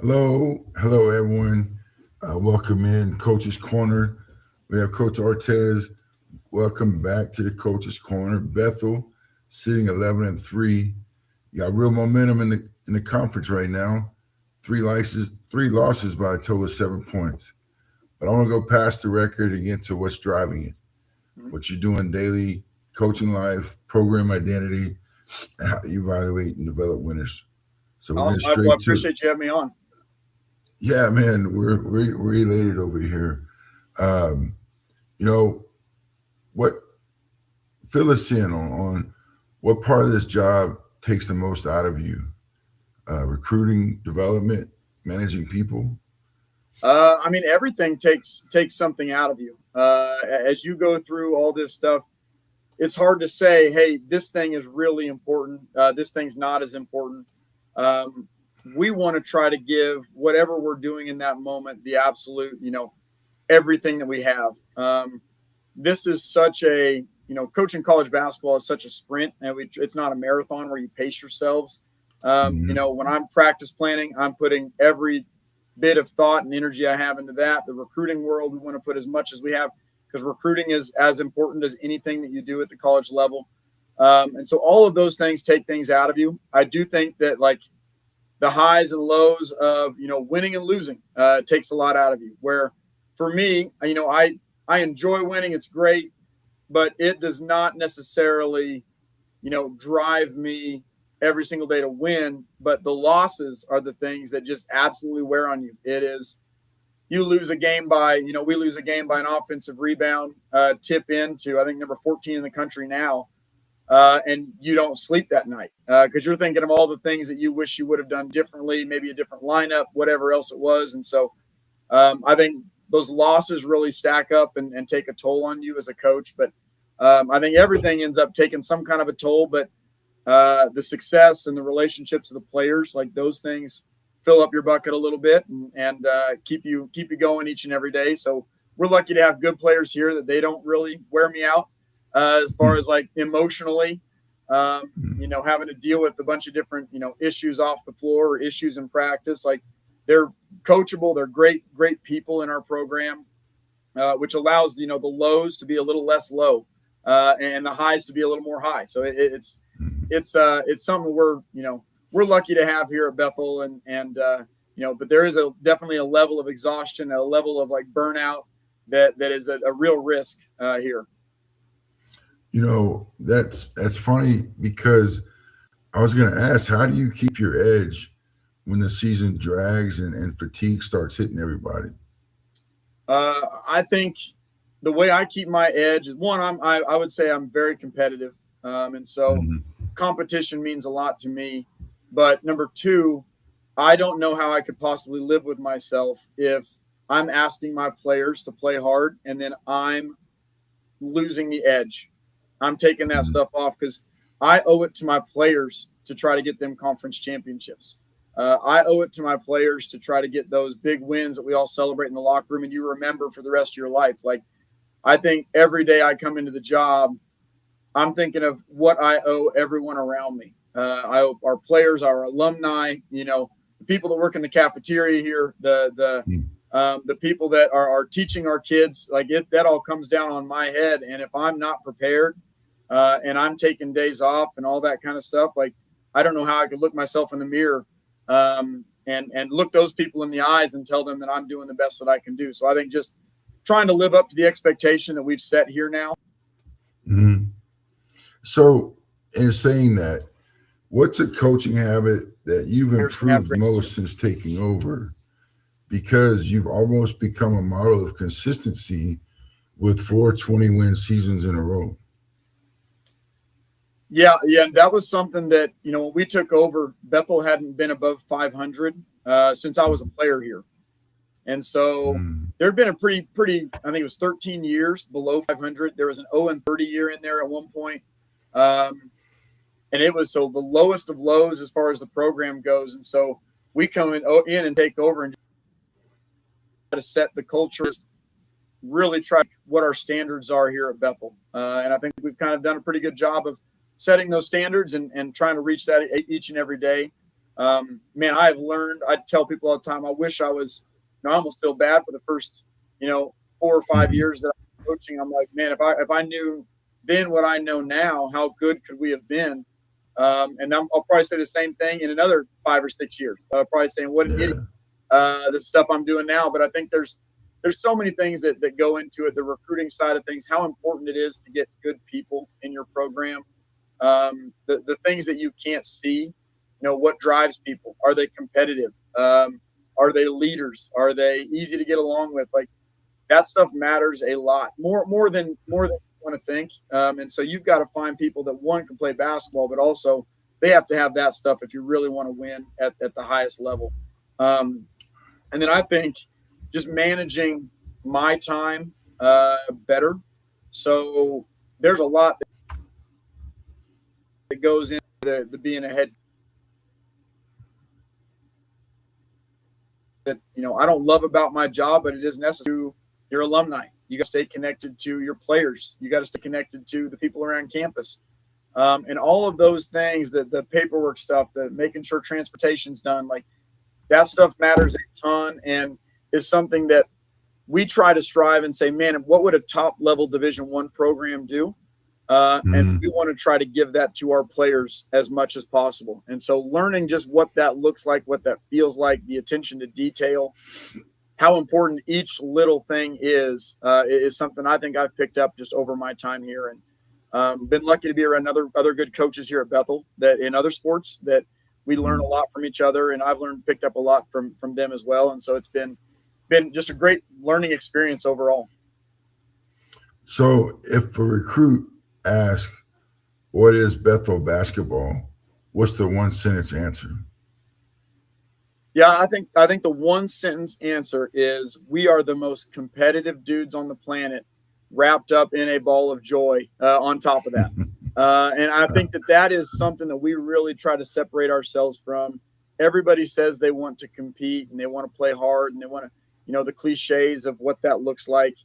Hello, everyone. Welcome in Coach's Corner. We have Coach Artaz. Welcome back to the Coach's Corner. Bethel sitting 11-3. You got real momentum in the conference right now. Three losses by a total of 7 points. But I want to go past the record and get to what's driving it. What you're doing daily, coaching life, program identity, and how you evaluate and develop winners. So we're going Awesome. Well, I straight to appreciate you having me on. Yeah, man, we're elated over here. Um, you know what? Fill us in on what part of this job takes the most out of you. Recruiting, development, managing people. I mean, everything takes something out of you. As you go through all this stuff, it's hard to say, hey, this thing is really important. This thing's not as important. Um, we want to try to give whatever we're doing in that moment the absolute, everything that we have. This is such a, coaching college basketball is such a sprint, and it's not a marathon where you pace yourselves. Mhm. When I'm practice planning, I'm putting every bit of thought and energy I have into that. The recruiting world, we want to put as much as we have because recruiting is as important as anything that you do at the college level. And so all of those things take things out of you. I do think that like the highs and lows of winning and losing takes a lot out of you. Where for me, I enjoy winning; it's great, but it does not necessarily drive me every single day to win. But the losses are the things that just absolutely wear on you. It is you lose a game by we lose a game by an offensive rebound, tip into I think number 14 in the country now, and you don't sleep that night because you're thinking of all the things that you wish you would have done differently, maybe a different lineup, whatever else it was. And so I think those losses really stack up and take a toll on you as a coach. But I think everything ends up taking some kind of a toll. But the success and the relationships of the players, like those things, fill up your bucket a little bit and keep you going each and every day. So we're lucky to have good players here that they don't really wear me out as far as like emotionally. Having to deal with a bunch of different issues off the floor or issues in practice. Like they're coachable. They're great people in our program, which allows the lows to be a little less low and the highs to be a little more high. So it's something we're lucky to have here at Bethel, and but there is definitely a level of exhaustion, a level of like burnout that is a real risk here. That's funny because I was going to ask, how do you keep your edge when the season drags and fatigue starts hitting everybody? I think the way I keep my edge is one, I would say I'm very competitive, and so Mhm. competition means a lot to me. But number two, I don't know how I could possibly live with myself if I'm asking my players to play hard and then I'm losing the edge. I'm taking that Mhm. stuff off because I owe it to my players to try to get them conference championships. I owe it to my players to try to get those big wins that we all celebrate in the locker room and you remember for the rest of your life. Like, I think every day I come into the job, I'm thinking of what I owe everyone around me. I owe our players, our alumni, the people that work in the cafeteria here, the people that are teaching our kids. Like that all comes down on my head. And if I'm not prepared and I'm taking days off and all that kind of stuff, like I don't know how I could look myself in the mirror and look those people in the eyes and tell them that I'm doing the best that I can do. So I think just trying to live up to the expectation that we've set here now. Mhm. So, in saying that, what's a coaching habit that you've Players can have improved great systems. most since taking over? Because you've almost become a model of consistency with 4 20 win seasons in a row. Yeah, and that was something that when we took over, Bethel hadn't been above 500 since I was a player here, and so Mm. there had been a pretty. I think it was 13 years below 500. There was an 0-30 year in there at one point, um, and it was so the lowest of lows as far as the program goes. And so we come in and take over and try to set the culture, really try what our standards are here at Bethel. And I think we've kind of done a pretty good job of setting those standards and trying to reach that each and every day. Man, I've learned. I tell people all the time, I wish I was. I almost feel bad for the first, 4 or 5 years that I'm coaching. I'm like, man, if I knew then what I know now, how good could we have been? And I'll probably say the same thing in another 5 or 6 years. I'll probably saying, what an idiot, Yeah. the stuff I'm doing now. But I think there's so many things that go into it. The recruiting side of things, how important it is to get good people in your program. The things that you can't see, what drives people. Are they competitive? Are they leaders? Are they easy to get along with? Like that stuff matters a lot more than you want to think. And so you've got to find people that one can play basketball, but also they have to have that stuff if you really want to win at the highest level. Um, and then I think just managing my time better. So there's a lot that goes into the being a head that I don't love about my job, but it is necessary to your alumni. You got to stay connected to your players. You got to stay connected to the people around campus, and all of those things. The paperwork stuff, the making sure transportation's done, like that stuff matters a ton, and is something that we try to strive and say, man, what would a top level Division I program do? And Mhm. we want to try to give that to our players as much as possible. And so learning just what that looks like, what that feels like, the attention to detail, how important each little thing is something I think I've picked up just over my time here. And been lucky to be around other good coaches here at Bethel that in other sports that we learn a Mhm. lot from each other. And I've picked up a lot from them as well. And so it's been just a great learning experience overall. So if a recruit asks, what is Bethel basketball? What's the one sentence answer? Yeah, I think the one sentence answer is we are the most competitive dudes on the planet, wrapped up in a ball of joy. On top of that, and I think that is something that we really try to separate ourselves from. Everybody says they want to compete and they want to play hard and they want to, the cliches of what that looks like,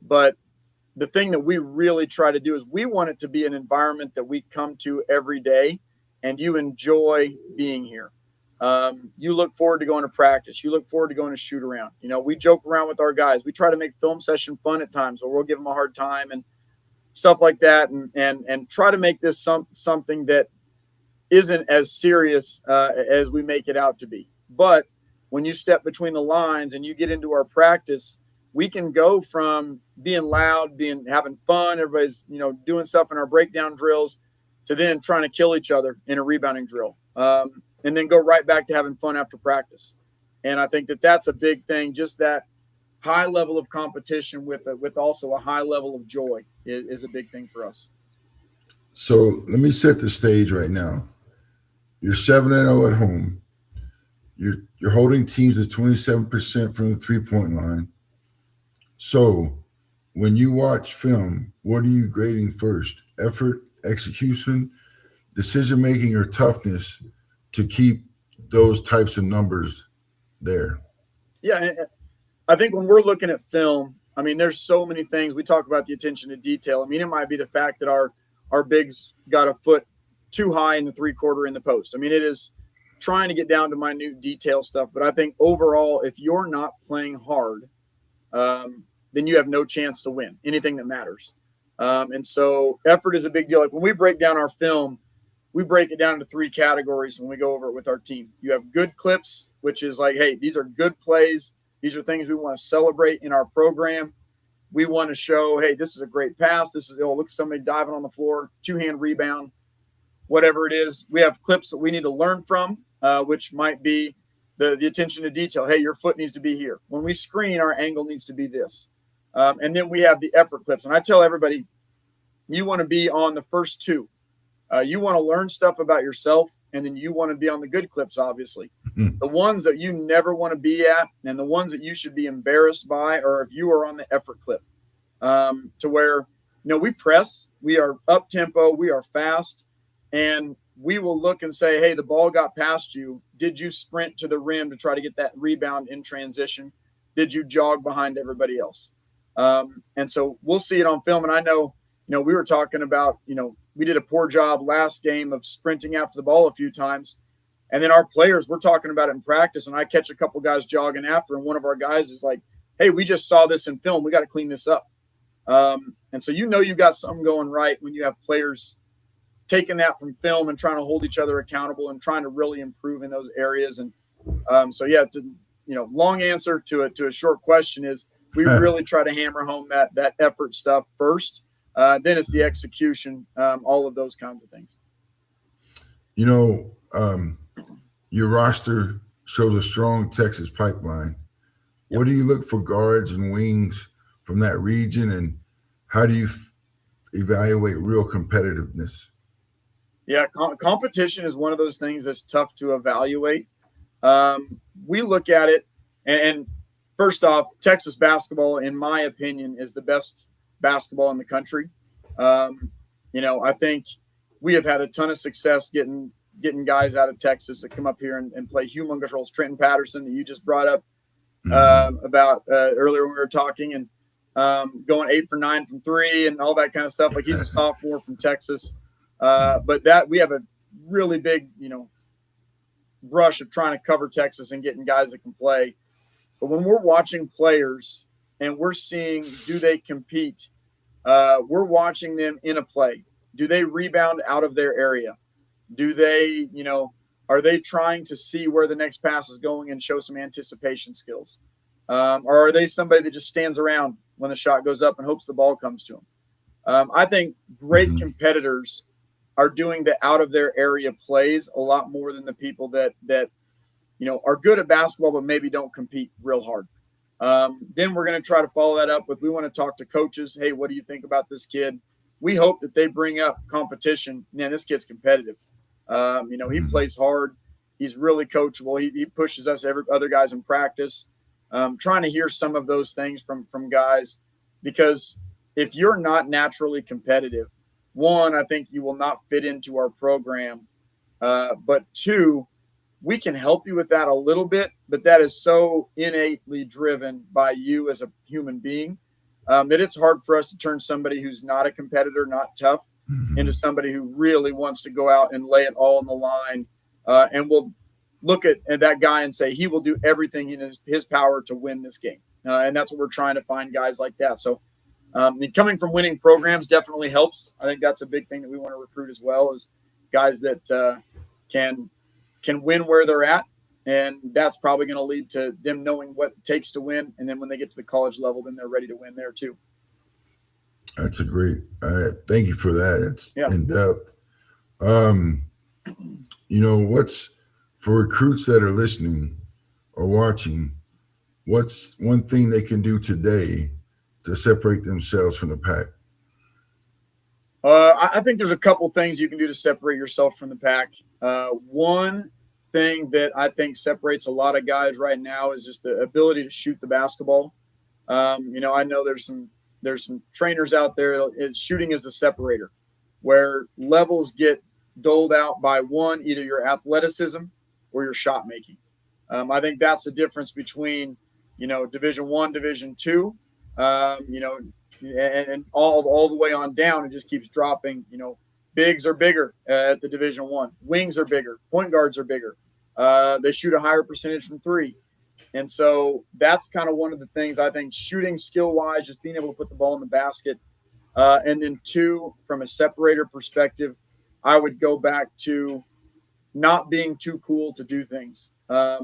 but the thing that we really try to do is we want it to be an environment that we come to every day and you enjoy being here. You look forward to going to practice. You look forward to going to shoot around. We joke around with our guys. We try to make film session fun at times, or we'll give them a hard time and stuff like that, and try to make this something that isn't as serious as we make it out to be. But when you step between the lines and you get into our practice, we can go from being loud, having fun, everybody's doing stuff in our breakdown drills, to then trying to kill each other in a rebounding drill, and then go right back to having fun after practice. And I think that that's a big thing. Just that high level of competition with also a high level of joy is a big thing for us. So let me set the stage right now. You're 7-0 at home. You're holding teams to 27% from the 3-point line. So when you watch film, what are you grading first? Effort, execution, decision making, or toughness to keep those types of numbers there? Yeah, I think when we're looking at film, I mean, there's so many things. We talk about the attention to detail. I mean, it might be the fact that our bigs got a foot too high in the 3/4 in the post. I mean, it is trying to get down to minute detail stuff. But I think overall, if you're not playing hard, then you have no chance to win anything that matters. And so effort is a big deal. Like when we break down our film, we break it down into 3 categories when we go over it with our team. You have good clips, which is like, hey, these are good plays. These are things we want to celebrate in our program. We want to show, hey, this is a great pass. This is, look at somebody diving on the floor, 2-hand rebound, whatever it is. We have clips that we need to learn from, which might be the attention to detail. Hey, your foot needs to be here. When we screen, our angle needs to be this. And then we have the effort clips. And I tell everybody, you want to be on the first 2. You want to learn stuff about yourself, and then you want to be on the good clips, obviously. The ones that you never want to be at and the ones that you should be embarrassed by are if you are on the effort clip, to where, we press, we are up tempo, we are fast, and we will look and say, hey, the ball got past you. Did you sprint to the rim to try to get that rebound in transition? Did you jog behind everybody else? And so we'll see it on film. And I know, we were talking about, we did a poor job last game of sprinting after the ball a few times. And then our players, we're talking about it in practice, and I catch a couple guys jogging after, and one of our guys is like, hey, we just saw this in film. We got to clean this up. And so you've got something going right when you have players taking that from film and trying to hold each other accountable and trying to really improve in those areas. And long answer to a short question is we really try to hammer home that effort stuff first. Then it's the execution, all of those kinds of things. Your roster shows a strong Texas pipeline. Yep. What do you look for guards and wings from that region, and how do you evaluate real competitiveness? Yeah, competition is one of those things that's tough to evaluate. We look at it, and first off, Texas basketball, in my opinion, is the best basketball in the country. I think we have had a ton of success getting guys out of Texas that come up here and play humongous roles. Trenton Patterson, that you just brought up about earlier when we were talking, and going 8 for 9 from 3 and all that kind of stuff. Like, he's a sophomore from Texas. But that we have a really big, brush of trying to cover Texas and getting guys that can play. But when we're watching players and we're seeing, do they compete? We're watching them in a play. Do they rebound out of their area? Do they, are they trying to see where the next pass is going and show some anticipation skills? Or are they somebody that just stands around when the shot goes up and hopes the ball comes to them? I think great competitors are doing the out of their area plays a lot more than the people that are good at basketball but maybe don't compete real hard. Then we're going to try to follow that up with, we want to talk to coaches. Hey, what do you think about this kid? We hope that they bring up competition. Man, this kid's competitive. He plays hard. He's really coachable. He pushes us, other guys in practice. Trying to hear some of those things from guys, because if you're not naturally competitive, one, I think you will not fit into our program. But two, we can help you with that a little bit, but that is so innately driven by you as a human being that it's hard for us to turn somebody who's not a competitor, not tough, into somebody who really wants to go out and lay it all on the line. And we'll look at that guy and say he will do everything in his power to win this game. And that's what we're trying to find, guys like that. So coming from winning programs definitely helps. I think that's a big thing that we want to recruit as well, is guys that can win where they're at. And that's probably going to lead to them knowing what it takes to win. And then when they get to the college level, then they're ready to win there too. That's a great, thank you for that. It's in depth. What's for recruits that are listening or watching, what's one thing they can do today to separate themselves from the pack? I think there's a couple things you can do to separate yourself from the pack. One thing that I think separates a lot of guys right now is just the ability to shoot the basketball. I know there's some trainers out there. Shooting is the separator, where levels get doled out by one, either your athleticism or your shot making. I think that's the difference between, Division I, Division II, and all the way on down. It just keeps dropping. Bigs are bigger at the Division I. Wings are bigger. Point guards are bigger. They shoot a higher percentage from 3. And so that's kind of one of the things I think, shooting skill-wise, just being able to put the ball in the basket. And then 2, from a separator perspective, I would go back to not being too cool to do things. I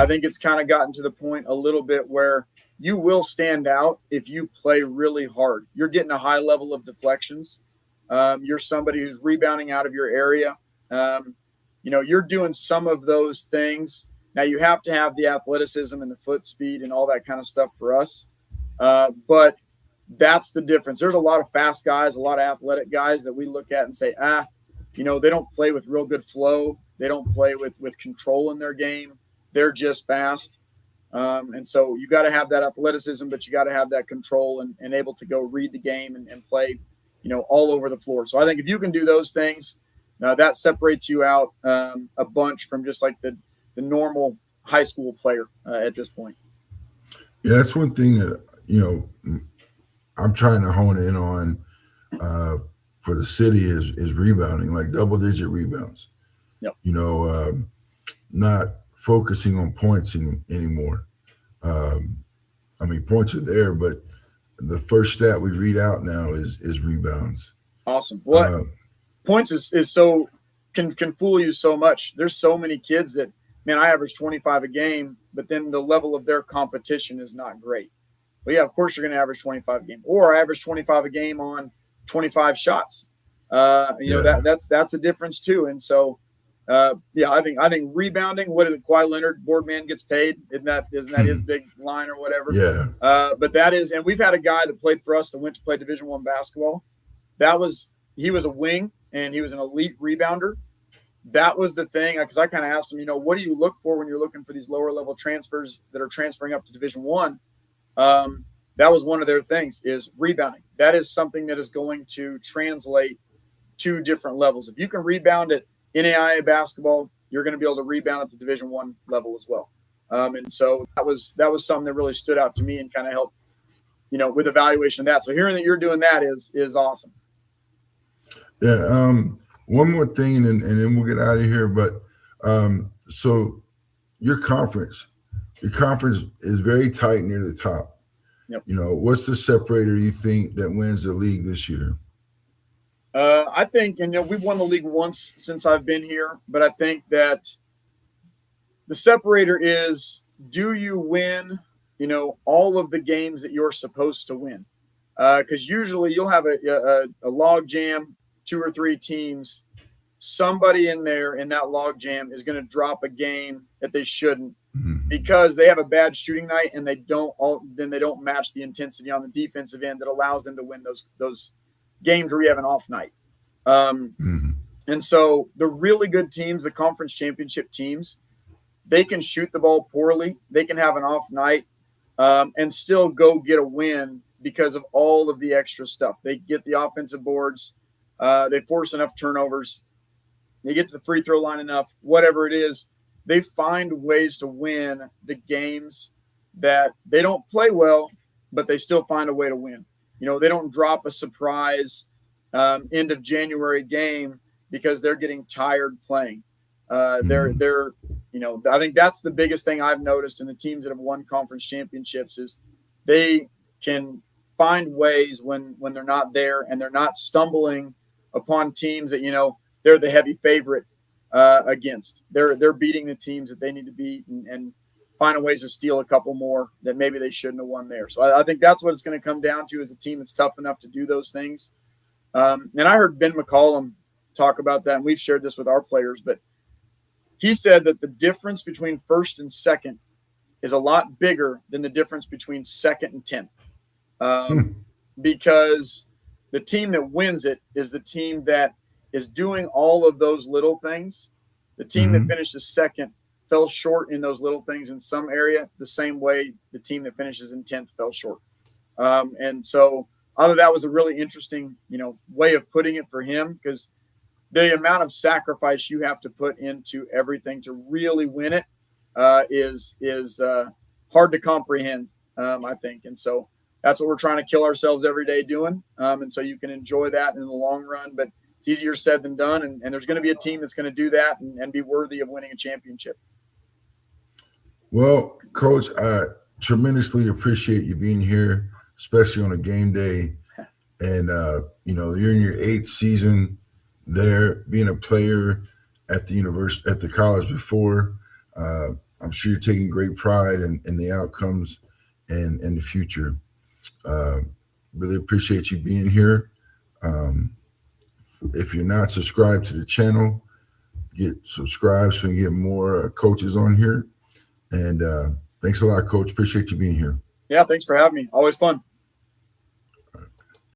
think it's kind of gotten to the point a little bit where you will stand out if you play really hard. You're getting a high level of deflections. You're somebody who's rebounding out of your area. You're doing some of those things. Now, you have to have the athleticism and the foot speed and all that kind of stuff for us. But that's the difference. There's a lot of fast guys, a lot of athletic guys that we look at and say, they don't play with real good flow. They don't play with control in their game. They're just fast. And so you got to have that athleticism, but you got to have that control and able to go read the game and play, all over the floor. So I think if you can do those things, that separates you out a bunch from just like the normal high school player at this point. Yeah, that's one thing that, I'm trying to hone in on for the city is rebounding, like double-digit rebounds. Yep. not focusing on points anymore. I mean, points are there, but the first stat we read out now is rebounds. Awesome. What Uh, points is so can fool you so much. There's so many kids that, man, I average 25 a game, but then the level of their competition is not great. But yeah, of course you're going to average 25 a game, or I average 25 a game on 25 shots. yeah. That's a difference too. And so, yeah, I think rebounding. What is it? Kawhi Leonard, board man gets paid. Isn't that his big line or whatever? Yeah. But that is, and we've had a guy that played for us that went to play Division I basketball. He was a wing and he was an elite rebounder. That was the thing, because I kind of asked him, what do you look for when you're looking for these lower level transfers that are transferring up to Division I? That was one of their things, is rebounding. That is something that is going to translate to different levels. If you can rebound at NAIA basketball, you're going to be able to rebound at the Division I level as well. And so that was something that really stood out to me and kind of helped, with evaluation of that. So hearing that you're doing that is awesome. Yeah. One more thing, and then we'll get out of here. But so your conference is very tight near the top. Yep. What's the separator you think that wins the league this year? I think, we've won the league once since I've been here, but I think that the separator is, do you win, all of the games that you're supposed to win? Because usually you'll have a log jam, 2 or 3 teams. Somebody in there in that log jam is going to drop a game that they shouldn't, because they have a bad shooting night and they don't match the intensity on the defensive end that allows them to win those games where you have an off night. And so the really good teams, the conference championship teams, they can shoot the ball poorly. They can have an off night and still go get a win because of all of the extra stuff. They get the offensive boards. They force enough turnovers. They get to the free throw line enough, whatever it is. They find ways to win the games that they don't play well, but they still find a way to win. They don't drop a surprise end of January game because they're getting tired playing. I think that's the biggest thing I've noticed in the teams that have won conference championships is they can find ways when they're not there and they're not stumbling upon teams that, they're the heavy favorite against. They're beating the teams that they need to beat and finding ways to steal a couple more that maybe they shouldn't have won there. So I think that's what it's going to come down to, is a team that's tough enough to do those things. And I heard Ben McCollum talk about that, and we've shared this with our players, but he said that the difference between first and second is a lot bigger than the difference between second and 10th. Because the team that wins it is the team that is doing all of those little things. The team that finishes second fell short in those little things in some area, the same way the team that finishes in 10th fell short. And so I thought that was a really interesting, way of putting it for him, because the amount of sacrifice you have to put into everything to really win it is hard to comprehend, I think. And so that's what we're trying to kill ourselves every day doing. And so you can enjoy that in the long run, but it's easier said than done. And there's going to be a team that's going to do that and be worthy of winning a championship. Well, Coach, I tremendously appreciate you being here, especially on a game day. And, you're in your 8th season there, being a player at the university, at the college before. I'm sure you're taking great pride in the outcomes and in the future. Really appreciate you being here. If you're not subscribed to the channel, get subscribed so you can get more coaches on here. And thanks a lot, Coach. Appreciate you being here. Yeah, thanks for having me. Always fun.